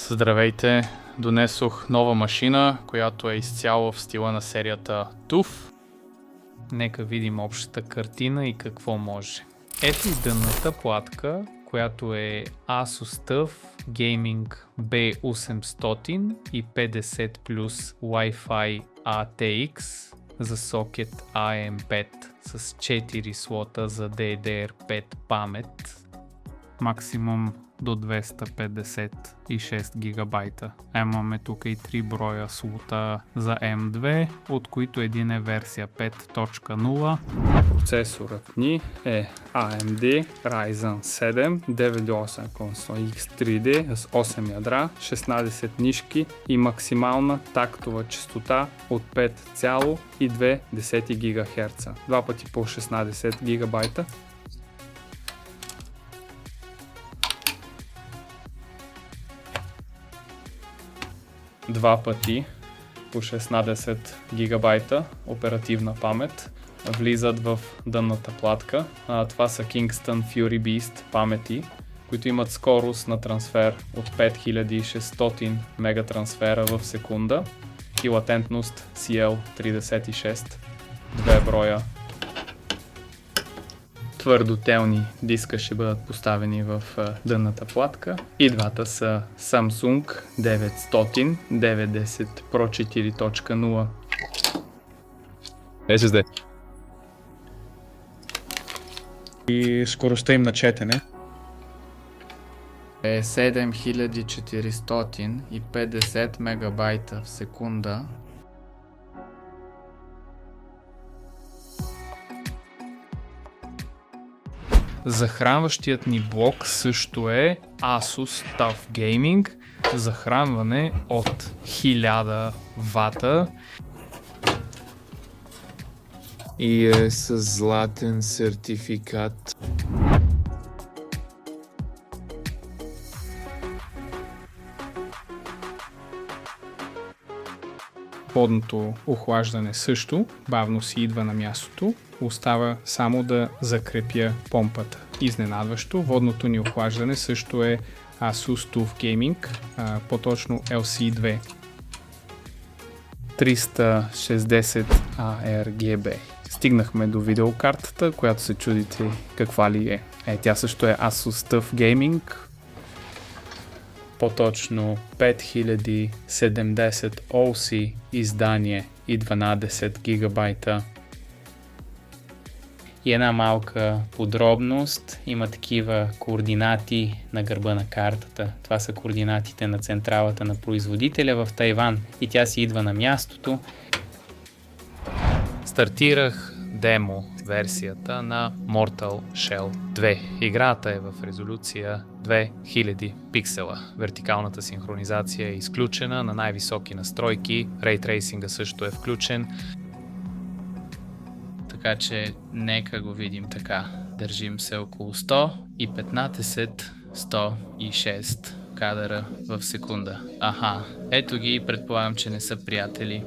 Здравейте! Донесох нова машина, която е изцяло в стила на серията TUF. Нека видим общата картина и какво може. Ето и дънната платка, която е Asus TUF Gaming B800 и 50 плюс Wi-Fi ATX за сокет AM5 с 4 слота за DDR5 памет. Максимум до 256 гигабайта. Имаме тук и 3 броя слота за M2, от които един е версия 5.0. Процесорът ни е AMD Ryzen 7 9800X3D с 8 ядра, 16 нишки и максимална тактова честота от 5,2 ГГц. Два пъти по 16 гигабайта. Два пъти по 16 гигабайта оперативна памет влизат в дънната платка. Това са Kingston Fury Beast памети, които имат скорост на трансфер от 5600 мегатрансфера в секунда и латентност CL36, 2 броя твърдотелни диска ще бъдат поставени в дънната платка. И двата са Samsung 900 910 Pro 4.0 SSD. И скоростта им на четене е 7450 мегабайта в секунда. Захранващият ни блок също е Asus TUF Gaming. Захранване от 1000 вата. И е с златен сертификат. Водното охлаждане също бавно си идва на мястото. Остава само да закрепя помпата. Изненадващо, водното ни охлаждане също е Asus TUF Gaming, по-точно LC2 360 ARGB. Стигнахме до видеокартата, която се чудите каква ли е. Тя също е Asus TUF Gaming, по-точно 5070 OC издание и 12 гигабайта. И една малка подробност, има такива координати на гърба на картата. Това са координатите на централата на производителя в Тайван и тя си идва на мястото. Стартирах демо версията на Mortal Shell 2. Играта е в резолюция 2000 пиксела. Вертикалната синхронизация е изключена на най-високи настройки. Ray Tracing също е включен. Така че нека го видим така. Държим се около 115-106 кадъра в секунда. Аха, ето ги, предполагам, че не са приятели.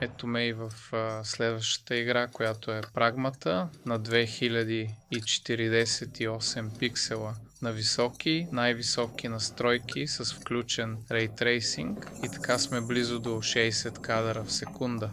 Ето ме и в следващата игра, която е Прагмата на 2048 пиксела на високи, най-високи настройки с включен Ray Tracing и така сме близо до 60 кадъра в секунда.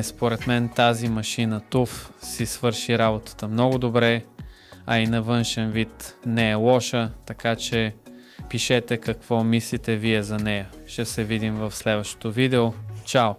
Според мен тази машина TUF си свърши работата много добре, а и на външен вид не е лоша, така че пишете какво мислите вие за нея. Ще се видим в следващото видео. Чао!